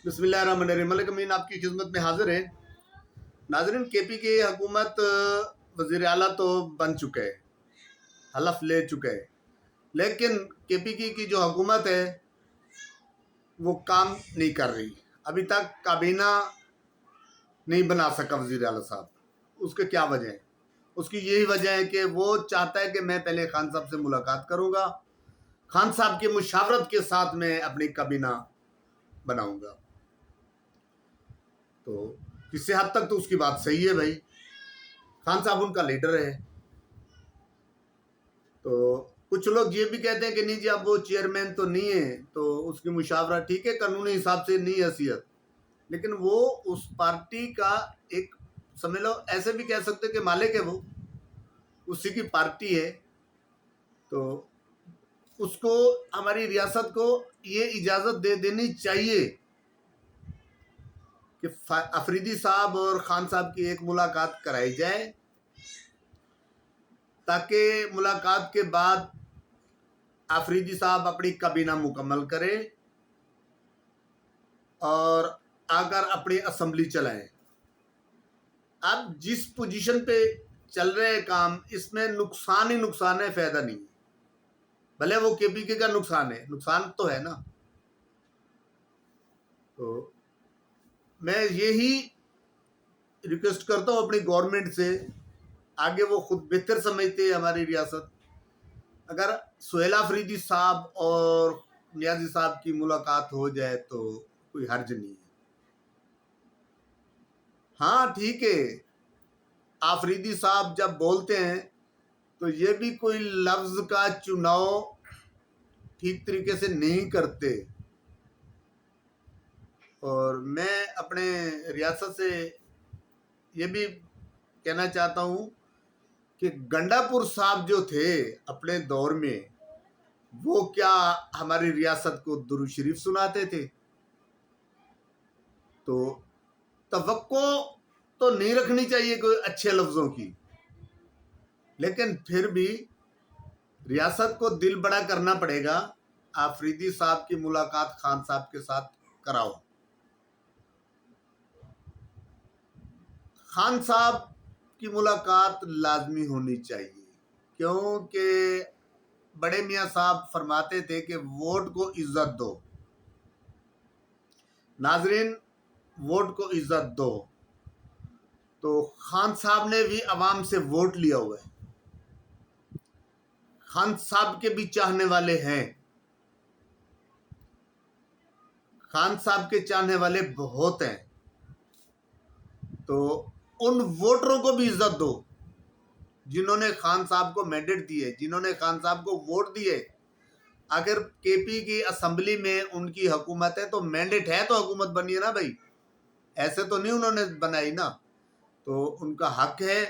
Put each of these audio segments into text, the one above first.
बिस्मिल्लाहिर्रहमानिर्रहीम। मलिक अमीन आपकी खिदमत में हाजिर है। नाजरीन, केपी की हुकूमत वज़ीर आला तो बन चुके हैं, हलफ ले चुके हैं, लेकिन केपी की जो हुकूमत है वो काम नहीं कर रही। अभी तक काबीना नहीं बना सका वज़ीर आला साहब। उसके क्या वजह है? उसकी यही वजह है कि वो चाहता है कि मैं पहले खान साहब से मुलाकात करूंगा, खान साहब की मुशावरत के साथ मैं अपनी काबीना बनाऊंगा। तो किसी हद तक तो उसकी बात सही है भाई, खान साहब उनका लीडर है। तो कुछ लोग ये भी कहते हैं कि नहीं जी, अब वो चेयरमैन तो नहीं है तो उसकी मुशावरत ठीक है, कानूनी हिसाब से नहीं हैसियत, लेकिन वो उस पार्टी का एक, समझ लो ऐसे भी कह सकते हैं कि मालिक है, वो उसी की पार्टी है। तो उसको, हमारी रियासत को ये इजाज़त दे देनी चाहिए कि अफरीदी साहब और खान साहब की एक मुलाकात कराई जाए, ताकि मुलाकात के बाद अफरीदी साहब अपनी काबीना मुकम्मल करे और आकर अपनी असम्बली चलाएं। अब जिस पोजीशन पे चल रहे काम, इसमें नुकसान ही नुकसान है, फायदा नहीं है। भले वो केपीके का नुकसान है, नुकसान तो है ना। तो मैं यही रिक्वेस्ट करता हूँ अपनी गवर्नमेंट से, आगे वो खुद बेहतर समझते हैं हमारी रियासत। अगर सुहेल अफरीदी साहब और नियाजी साहब की मुलाकात हो जाए तो कोई हर्ज नहीं है। हाँ ठीक है, आफरीदी साहब जब बोलते हैं तो ये भी कोई लफ्ज का चुनाव ठीक तरीके से नहीं करते। और मैं अपने रियासत से ये भी कहना चाहता हूँ कि गंडापुर साहब जो थे अपने दौर में, वो क्या हमारी रियासत को दुरूद शरीफ सुनाते थे? तो तवक्को तो नहीं रखनी चाहिए कोई अच्छे लफ्ज़ों की, लेकिन फिर भी रियासत को दिल बड़ा करना पड़ेगा। आफरीदी साहब की मुलाकात खान साहब के साथ कराओ। खान साहब की मुलाकात लाजमी होनी चाहिए, क्योंकि बड़े मियाँ साहब फरमाते थे कि वोट को इज्जत दो। नाजरीन, वोट को इज्जत दो। तो खान साहब ने भी अवाम से वोट लिया हुआ है, खान साहब के भी चाहने वाले हैं, खान साहब के चाहने वाले बहुत हैं। तो उन वोटरों को भी इज्जत दो जिन्होंने खान साहब को मैंडेट दिए, जिन्होंने खान साहब को वोट दिए। अगर केपी की असम्बली में उनकी हुकूमत है तो मैंडेट है तो हुकूमत बनी है ना भाई, ऐसे तो नहीं उन्होंने बनाई ना। तो उनका हक है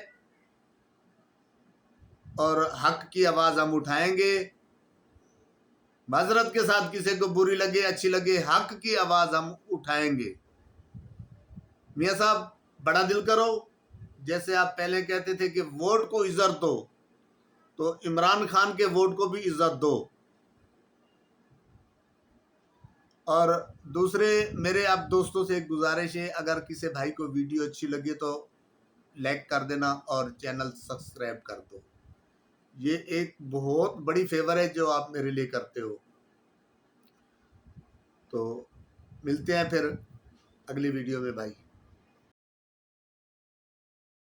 और हक की आवाज़ हम उठाएंगे। माजरत के साथ, किसी को बुरी लगे अच्छी लगे, हक की आवाज़ हम उठाएंगे। मियाँ साहब, बड़ा दिल करो। जैसे आप पहले कहते थे कि वोट को इज्जत दो, तो इमरान खान के वोट को भी इज्जत दो। और दूसरे मेरे आप दोस्तों से एक गुजारिश है, अगर किसी भाई को वीडियो अच्छी लगे तो लाइक कर देना और चैनल सब्सक्राइब कर दो। ये एक बहुत बड़ी फेवर है जो आप मेरे लिए करते हो। तो मिलते हैं फिर अगली वीडियो में भाई।